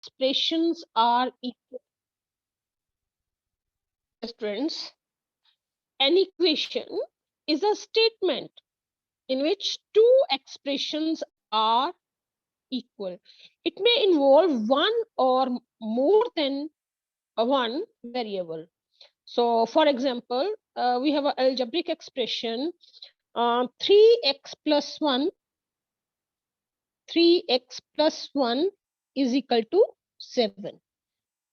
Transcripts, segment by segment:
expressions are equal. Students, an equation is a statement in which two expressions are equal. It may involve one or more than one variable. So, for example, we have an algebraic expression 3x plus 1 is equal to 7.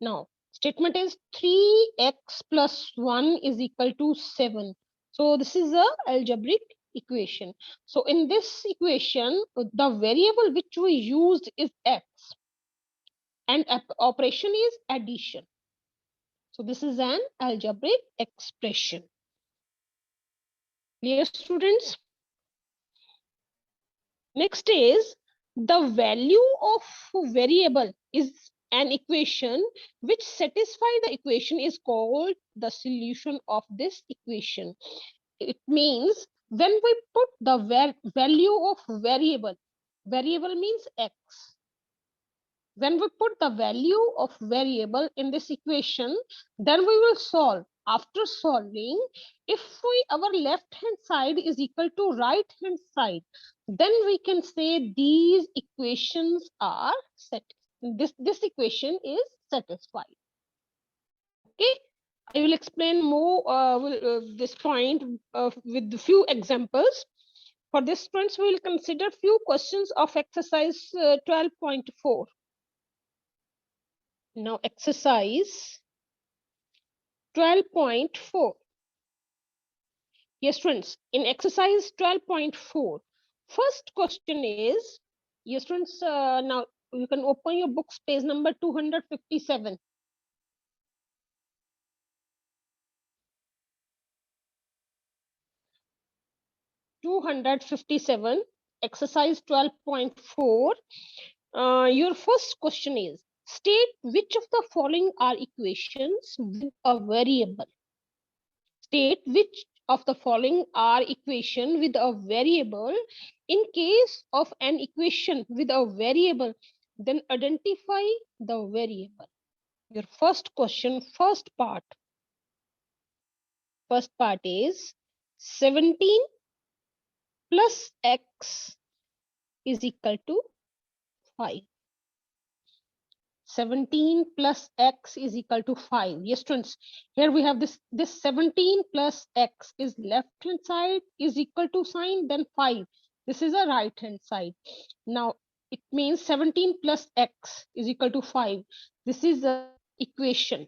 Now, statement is 3x plus 1 is equal to 7. So, this is a algebraic equation. So, in this equation, the variable which we used is x and operation is addition. So, this is an algebraic expression. Clear, students? Next is the value of variable is an equation which satisfy the equation is called the solution of this equation. It means when we put the value of variable means x. When we put the value of variable in this equation, then we will solve. After solving, if our left hand side is equal to right hand side, then we can say these equations are set. This equation is satisfied. Okay, I will explain more this point with a few examples. For this, students, we will consider few questions of exercise 12.4. Now, exercise 12.4. Yes, friends, in exercise 12.4, first question is, yes, friends, now you can open your books, page number 257. Exercise 12.4. Your first question is, state which of the following are equations with a variable. State which of the following are equation with a variable. In case of an equation with a variable, then identify the variable. Your first question, first part is 17 plus x is equal to 5. 17 plus x is equal to 5. Yes, students, here we have this 17 plus x is left hand side is equal to sign, then 5. This is a right hand side. Now, it means 17 plus x is equal to 5. This is the equation.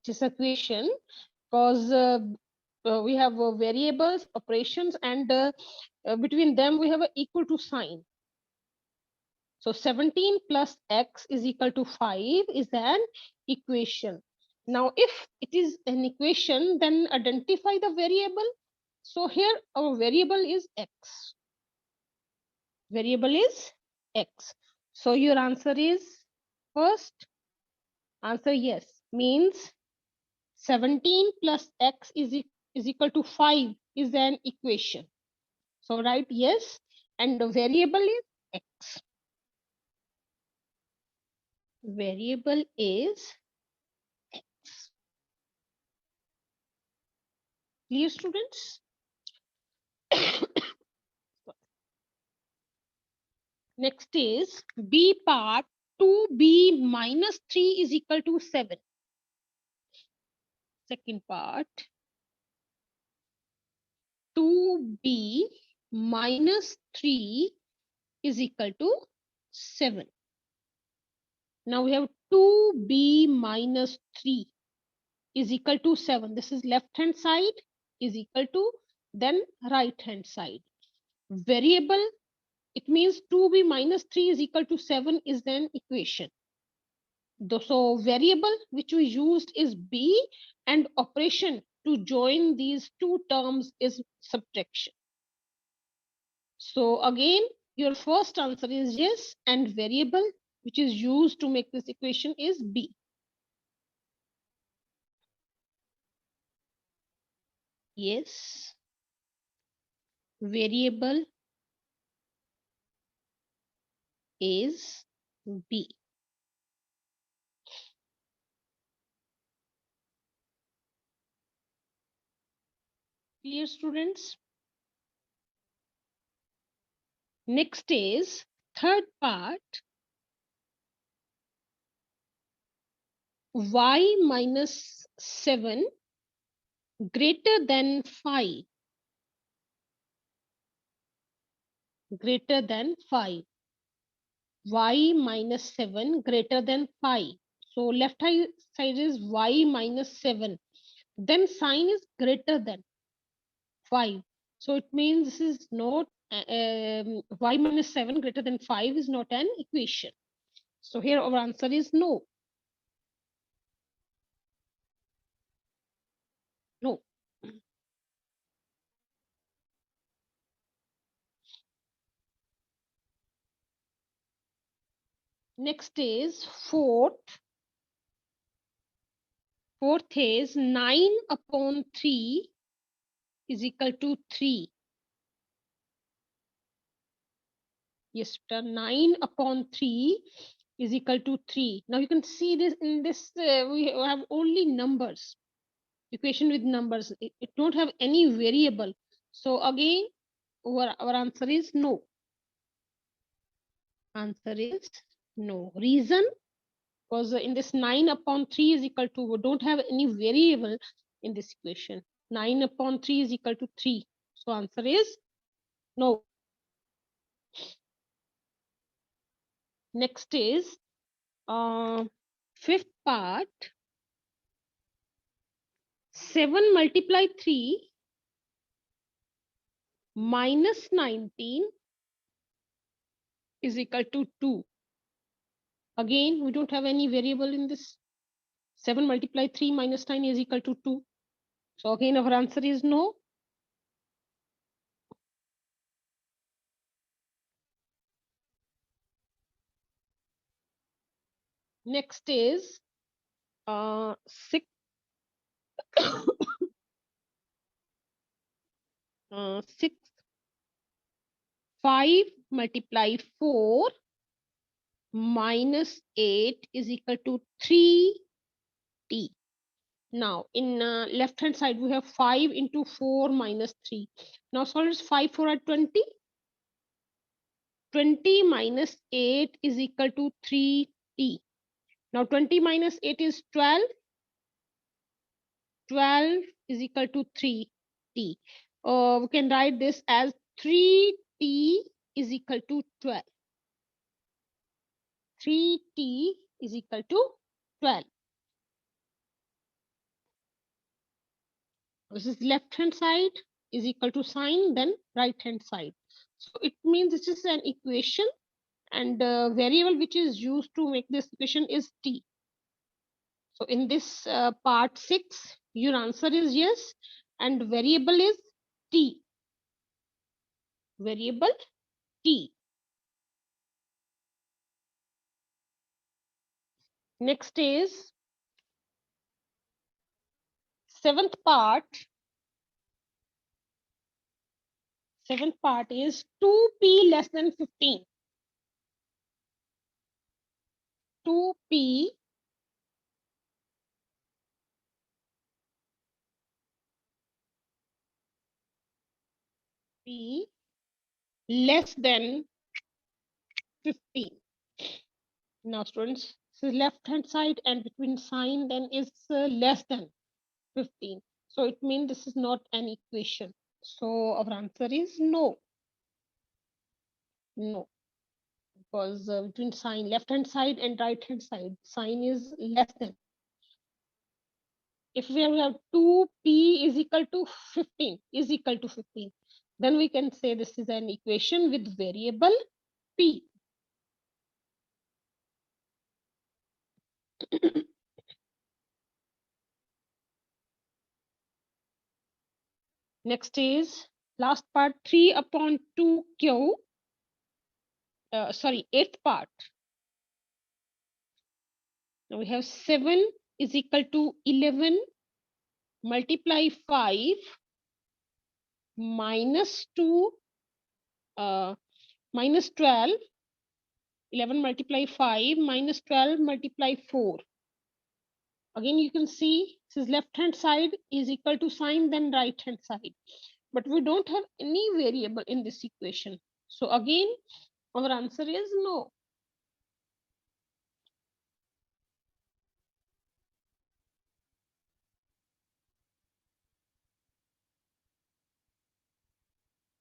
This equation, because we have variables, operations, and between them we have an equal to sign. So 17 plus x is equal to 5 is an equation. Now, if it is an equation, then identify the variable. So here our variable is x. Variable is x. So your answer is first answer yes, means 17 plus x is equal to 5 is an equation. So write yes, and the variable is x. Variable is x. Clear, students? Next is B part. 2b minus 3 is equal to 7. Second part, 2b minus 3 is equal to 7. Now we have 2b minus 3 is equal to 7. This is left hand side is equal to, then right hand side. Variable, it means 2b minus 3 is equal to 7 is then equation. So variable which we used is b, and operation to join these two terms is subtraction. So again, your first answer is yes, and variable which is used to make this equation is b. Yes, variable is B. Clear, students? Next is third part. Y minus 7 greater than 5. Greater than 5. Y minus 7 greater than 5. So left side is y minus 7. Then sign is greater than 5. So it means this is not y minus 7 greater than 5 is not an equation. So here our answer is no. No. Next is fourth. Fourth is 9 upon 3 is equal to 3. Yes, 9 upon 3 is equal to 3. Now you can see this in this, we have only numbers, equation with numbers. It don't have any variable. So again, our answer is no. Answer is no. Reason, because in this 9 upon 3 is equal to, we don't have any variable in this equation. 9 upon 3 is equal to 3. So answer is no. Next is fifth part. 7 multiply 3 minus 19 is equal to 2. Again, we don't have any variable in this. 7 multiply 3 minus 9 is equal to 2. So again, our answer is no. Next is 6. 6. 5 multiply 4 minus 8 is equal to 3t. Now in left hand side we have 5 into 4 minus 3. Now solve 5 4 are 20. 20 minus 8 is equal to 3t. Now 20 minus 8 is 12. 12 is equal to 3t. We can write this as 3t is equal to 12. 3t is equal to 12. This is left hand side is equal to sign, then right hand side. So it means this is an equation, and the variable which is used to make this equation is t. So in this part 6, your answer is yes, and variable is t. Variable t. Next is seventh part. Seventh part is 2p less than 15. 2p p less than 15. Now students, this is left hand side, and between sign then is less than 15. So it means this is not an equation. So our answer is no. No, because between sign left hand side and right hand side, sign is less than. If we have 2p is equal to 15, is equal to 15, then we can say this is an equation with variable p. Next is last part, 3 upon 2q. Sorry, eighth part. Now we have 7 is equal to 11 multiply 5 minus 2 minus 12 11 multiply 5 minus 12 multiply 4. Again, you can see this is left hand side is equal to sign, then right hand side. But we don't have any variable in this equation. So again, our answer is no.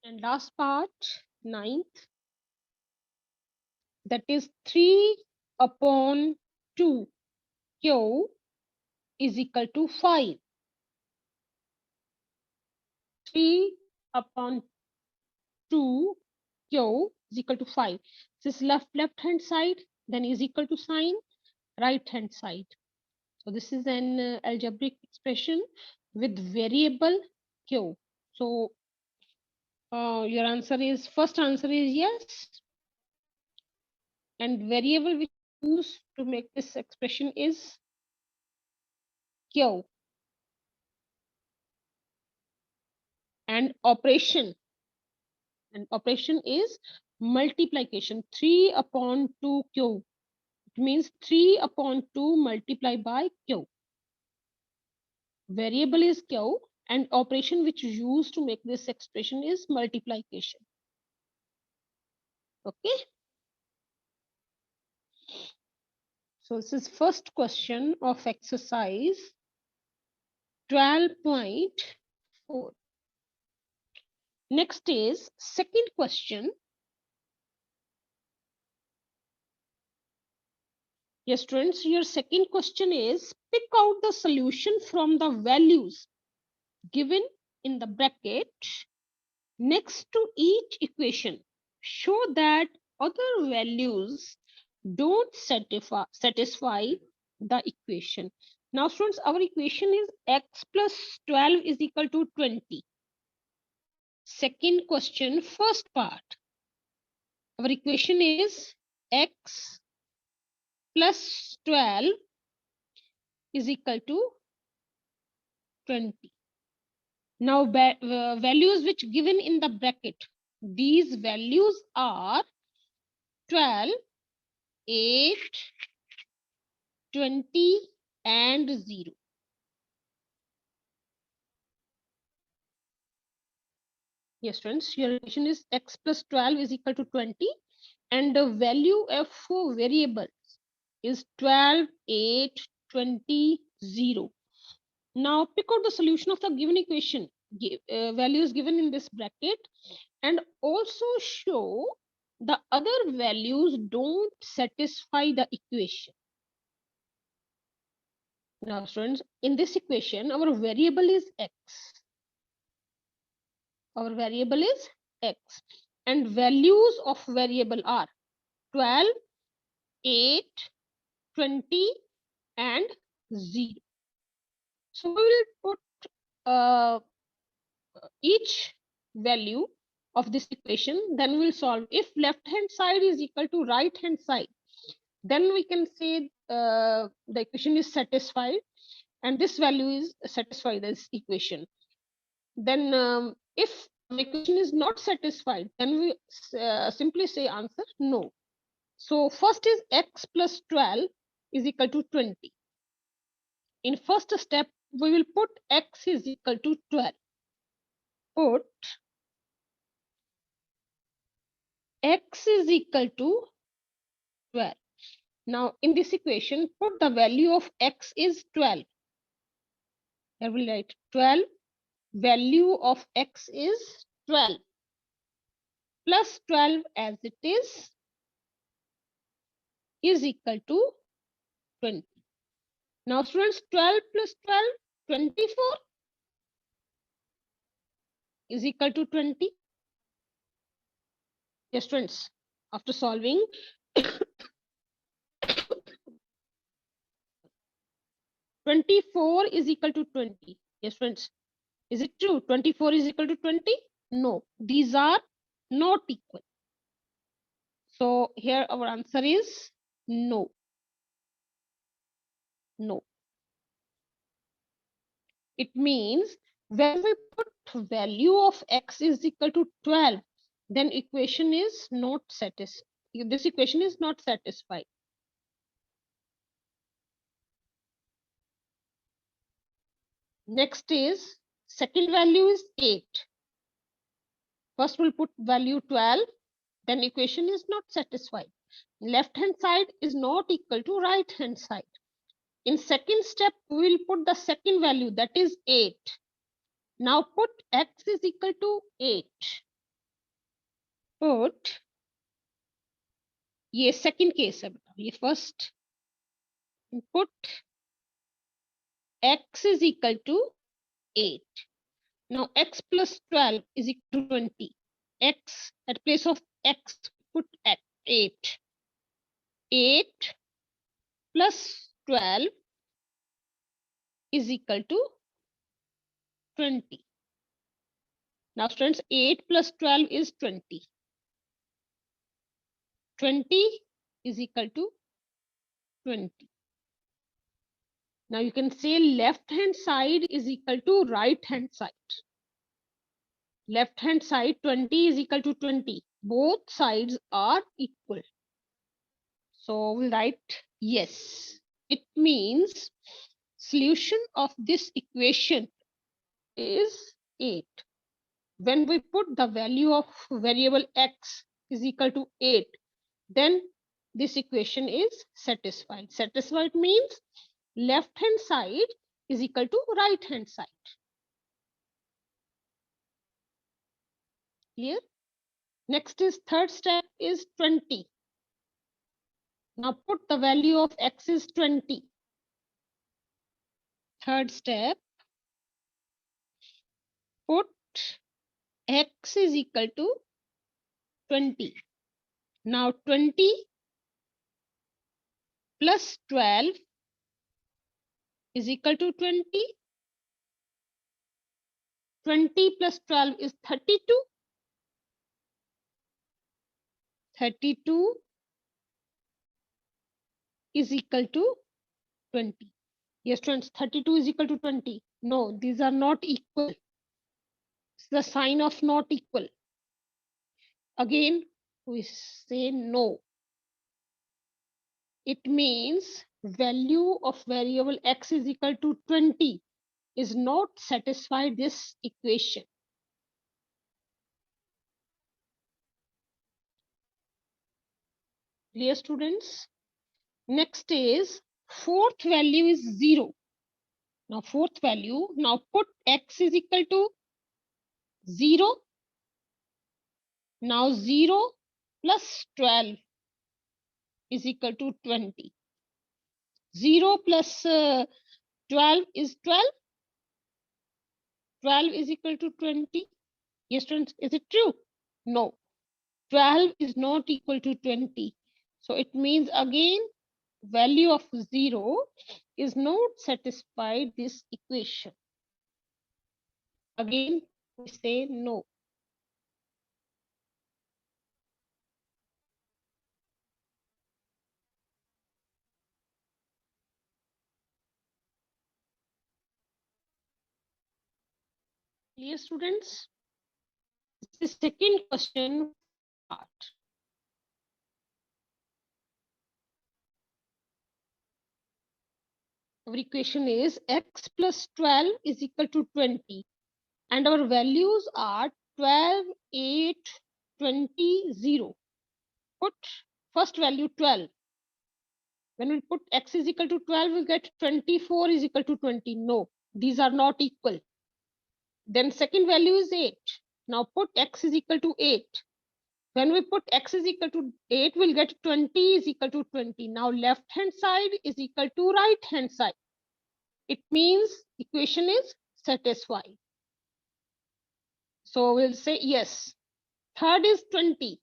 And last part, 9th, that is 3 upon 2 q is equal to 5. 3 upon 2 q is equal to 5. This left hand side, then is equal to sign right hand side. So this is an algebraic expression with variable q. So your answer is, first answer is yes. And variable which use to make this expression is q. And operation is multiplication. 3 upon 2 q. It means 3 upon 2 multiplied by q. Variable is q, and operation which is used to make this expression is multiplication. Okay. So this is first question of exercise 12.4. Next is second question. Yes, students, your second question is pick out the solution from the values given in the bracket next to each equation. Show that other values don't satisfy the equation. Now, students, our equation is x plus 12 is equal to 20. Second question, first part. Our equation is x plus 12 is equal to 20. Now, values which given in the bracket, these values are 12, 8, 20, and 0. Yes, friends, your equation is x plus 12 is equal to 20, and the value of variables is 12, 8, 20, 0. Now, pick out the solution of the given equation, values given in this bracket, and also show the other values don't satisfy the equation. Now, students, in this equation, our variable is x. Our variable is x. And values of variable are 12, 8, 20, and 0. So we will put each value of this equation, then we'll solve. If left hand side is equal to right hand side, then we can say the equation is satisfied and this value is satisfied this equation. Then if the equation is not satisfied, then we simply say answer no. So first is x plus 12 is equal to 20. In first step, we will put x is equal to 12. Put x is equal to 12. Now in this equation, put the value of x is 12. I will write 12. Value of x is 12 plus 12 as it is equal to 20. Now students, 12 plus 12, 24 is equal to 20. Yes, students, after solving, 24 is equal to 20. Yes, friends, is it true? 24 is equal to 20? No, these are not equal. So here our answer is no. No. It means when we put value of x is equal to 12, then equation is not satisfied. this equation is not satisfied. Next is second value is 8. First we'll put value 12, then equation is not satisfied. Left hand side is not equal to right hand side. In second step, we will put the second value, that is 8. Now put x is equal to 8. Put, ये second case है बेटा, ये first. Put x is equal to 8. Now x plus 12 is equal to 20. X, at place of x, put 8. 8 plus 12 is equal to 20. Now students, 8 plus 12 is 20. 20 is equal to 20. Now you can say left hand side is equal to right hand side. Left hand side 20 is equal to 20. Both sides are equal. So we'll write yes. It means solution of this equation is 8. When we put the value of variable x is equal to 8, then this equation is satisfied. Satisfied means left hand side is equal to right hand side. Clear? Next is third step is 20. Now put the value of x is 20. Third step, put x is equal to 20. Now 20 plus 12 is equal to 20. 20 plus 12 is 32. 32 is equal to 20. Yes, students, 32 is equal to 20. No, these are not equal. It's the sign of not equal. Again, we say no. It means value of variable x is equal to 20 is not satisfy this equation. Clear, students? Next is fourth value is 0. Now fourth value, now put x is equal to 0. Now 0 plus 12 is equal to 20. 0 plus 12 is 12. 12 is equal to 20. Yes, students, is it true? No. 12 is not equal to 20. So it means again value of 0 is not satisfied this equation. Again, we say no. Clear, students? This is second question part. Our equation is x plus 12 is equal to 20. And our values are 12, 8, 20, 0. Put first value 12. When we put x is equal to 12, we get 24 is equal to 20. No, these are not equal. Then second value is 8. Now put x is equal to 8. When we put x is equal to 8, we'll get 20 is equal to 20. Now left hand side is equal to right hand side. It means equation is satisfied. So we'll say yes. Third is 20.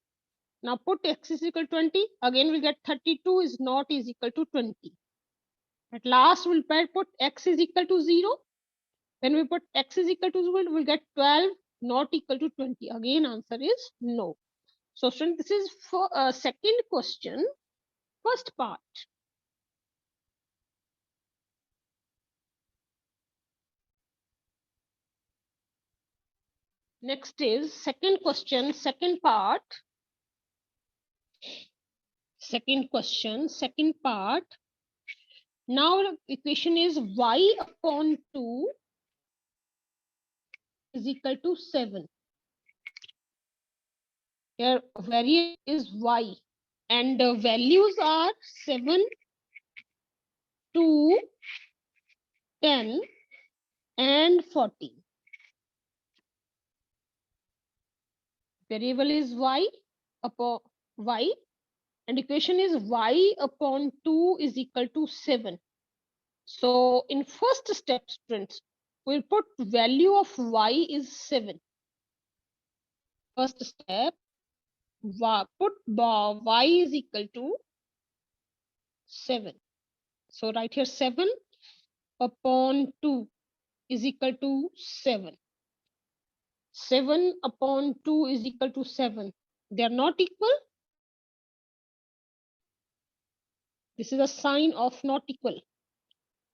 Now put x is equal to 20. Again we get 32 is not is equal to 20. At last we'll put x is equal to 0. When we put x is equal to 0, we'll get 12 not equal to 20. Again answer is no. So student, this is for second question, first part. Next is second question, second part. Second question, second part. Now the equation is y upon 2 is equal to 7. Here variable is y and the values are 7, 2, 10 and 14. Variable is y upon y and equation is y upon 2 is equal to 7. So in first step, students, we'll put value of y is 7. First step, put y is equal to 7. So write here 7 upon 2 is equal to 7. 7 upon 2 is equal to 7. They are not equal. This is a sign of not equal.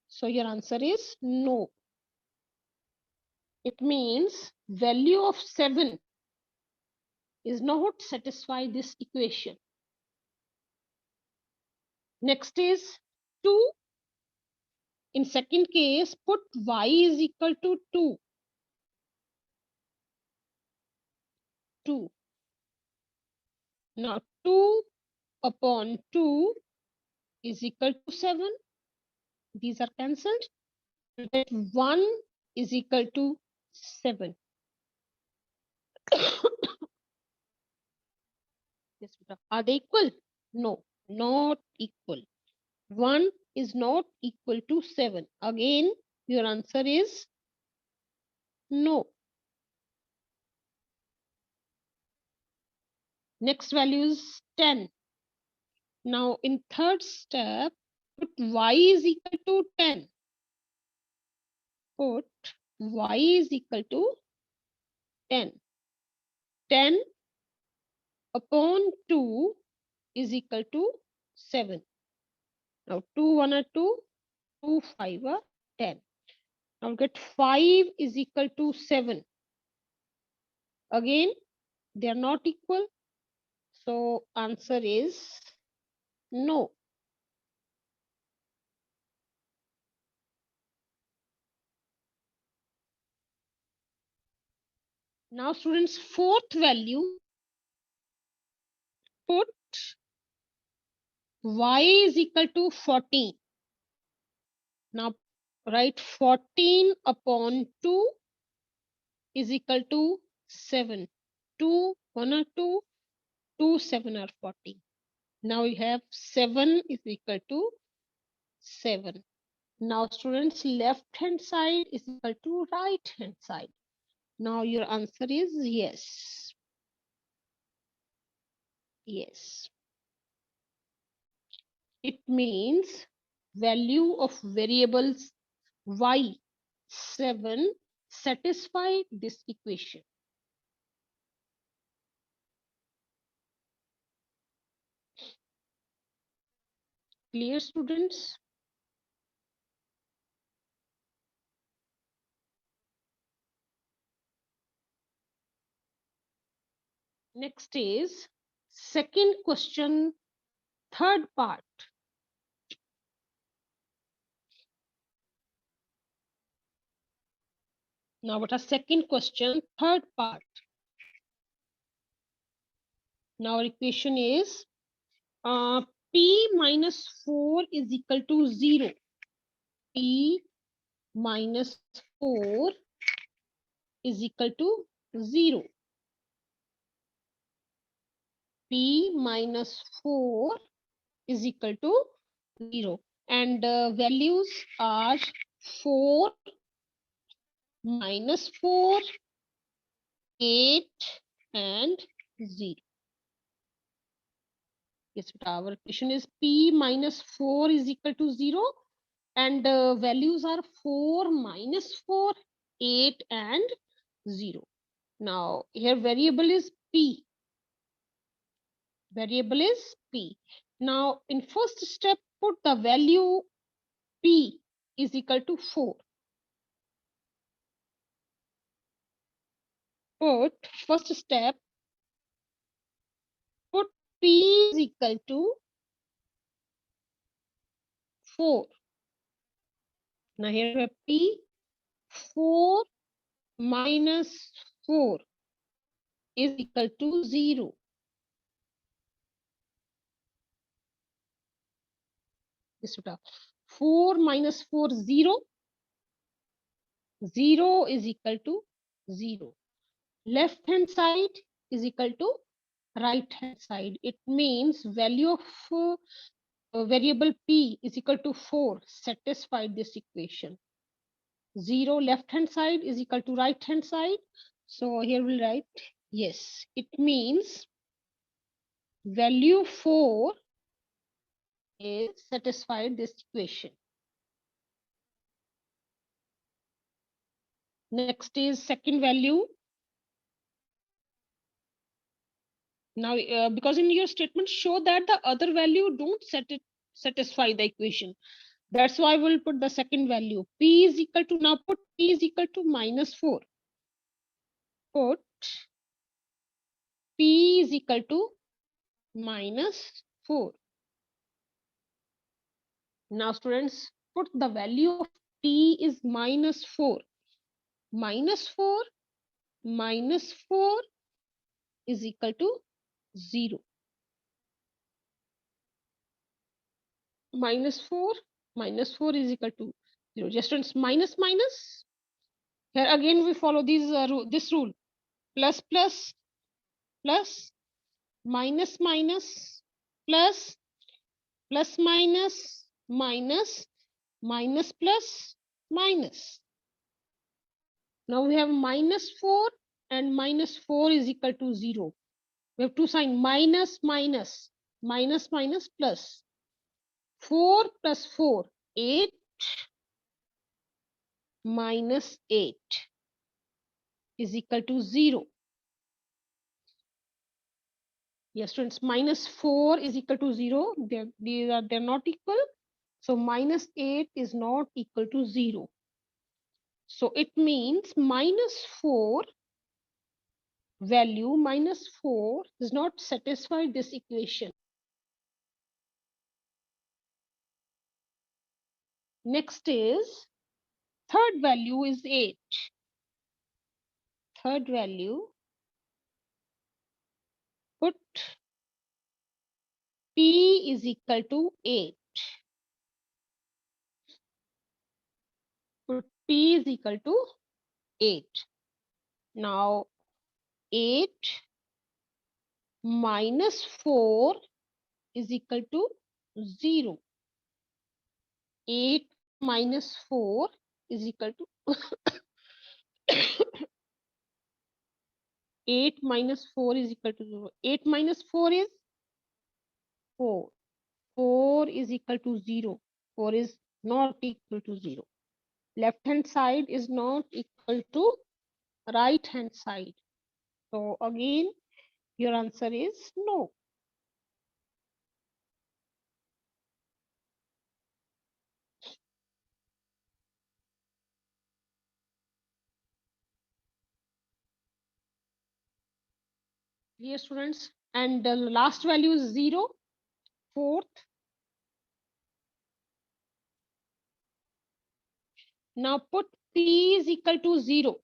So your answer is no. It means value of 7 is not satisfy this equation. Next is 2. In second case, put y is equal to 2. 2. Now 2 upon 2 is equal to 7. These are cancelled. That 1 is equal to 7. Yes, are they equal? No, not equal. 1 is not equal to 7. Again, your answer is no. Next value is 10. Now in third step, put y is equal to 10. Put y is equal to 10. 10 upon 2 is equal to 7. Now 2 1 are 2, 2 5 are 10. Now get 5 is equal to 7. Again, they are not equal. So answer is no. Now students, fourth value, put y is equal to 14. Now write 14 upon 2 is equal to 7. 2 1 are 2, 2 7 are 14. Now you have 7 is equal to 7. Now students, left hand side is equal to right hand side. Now your answer is yes. Yes. It means value of variables y 7 satisfy this equation. Clear, students? Next is second question, third part. Now what a second question, third part. Now our equation is p minus 4 is equal to 0. P minus 4 is equal to 0. P minus 4 is equal to 0. And values are 4, minus 4, 8 and 0. Yes, our equation is P minus 4 is equal to 0 and values are 4, minus 4, 8 and 0. Now here variable is P. Variable is P. Now in first step, put the value P is equal to 4. Put first step, put P is equal to 4. Now here we have P. 4 minus 4 is equal to 0. This 4 minus 4, 0. 0 is equal to 0. Left hand side is equal to right hand side. It means value of variable P is equal to 4 satisfied this equation. 0 left hand side is equal to right hand side. So here we'll write yes. It means value 4 is satisfied this equation. Next is second value. Now, because in your statement show that the other value don't satisfy the equation. That's why we'll put the second value. P is equal to, now put P is equal to minus 4. Put P is equal to minus 4. Now students, put the value of P is minus 4. Minus 4 minus 4 is equal to 0. Minus 4 is equal to 0. Just students, minus minus. Here again we follow this rule. Plus plus plus, minus minus, plus, plus minus, minus, minus plus, minus. Now we have minus 4 and minus 4 is equal to 0. We have to sign minus minus, minus minus plus. 4 plus 4, 8 minus 8 is equal to 0. Yes, students, minus 4 is equal to 0. They're not equal. So minus 8 is not equal to 0. So it means minus 4 value, minus 4 does not satisfy this equation. Next is third value is 8. Third value, put P is equal to 8. Put P is equal to 8. Now 8 minus 4 is equal to 0. 8 minus 4 is equal to 8 minus 4 is equal to 0. 8 minus 4 is 4. 4 is equal to 0. 4 is not equal to 0. Left hand side is not equal to right hand side. So again, your answer is no. Dear students, and the last value is 0. Fourth. Now put P is equal to 0.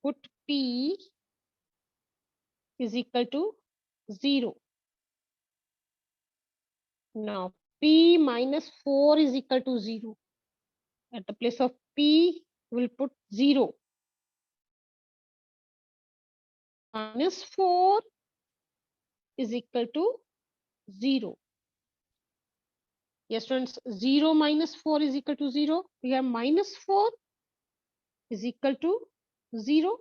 Put P is equal to 0. Now P minus 4 is equal to 0. At the place of P, we'll put 0. Minus 4 is equal to 0. Yes, students, 0 minus 4 is equal to 0. We have minus 4 is equal to 0.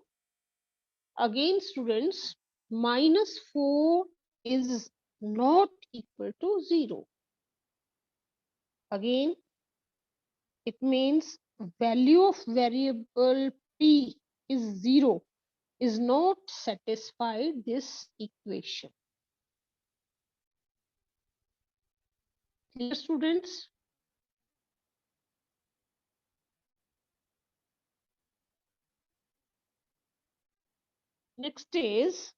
Again, students, minus 4 is not equal to 0. Again, it means value of variable P is 0, is not satisfied this equation. Clear, students? Next is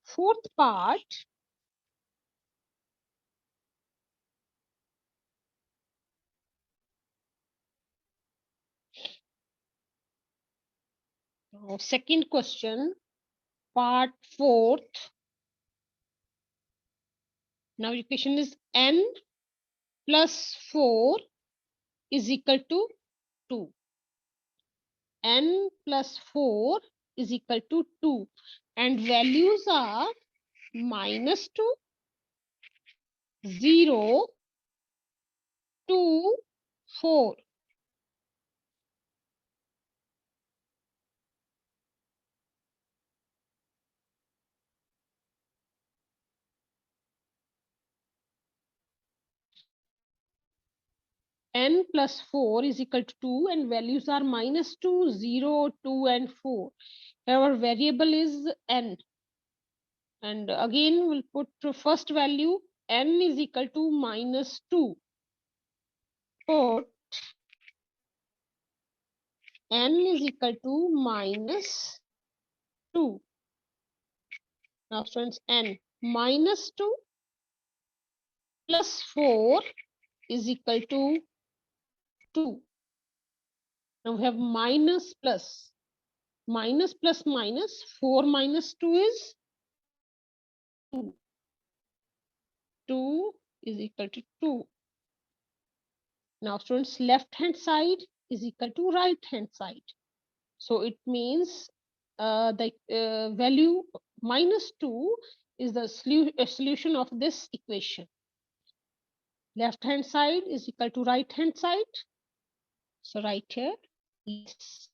fourth part. Now, second question, part fourth. Now, equation is n plus 4 is equal to 2. N plus 4 is equal to 2. And values are minus 2, 0, 2, 4. N plus 4 is equal to 2 and values are minus 2, 0, 2 and 4. Our variable is n. And again, we'll put the first value, n is equal to minus 2. Put n is equal to minus 2. Now, students, n minus 2 plus 4 is equal to 2. Now we have minus plus. Minus plus minus. 4 minus 2 is 2. 2 is equal to 2. Now, students, left hand side is equal to right hand side. So it means the value minus 2 is the solution of this equation. Left hand side is equal to right hand side. So right here, yes.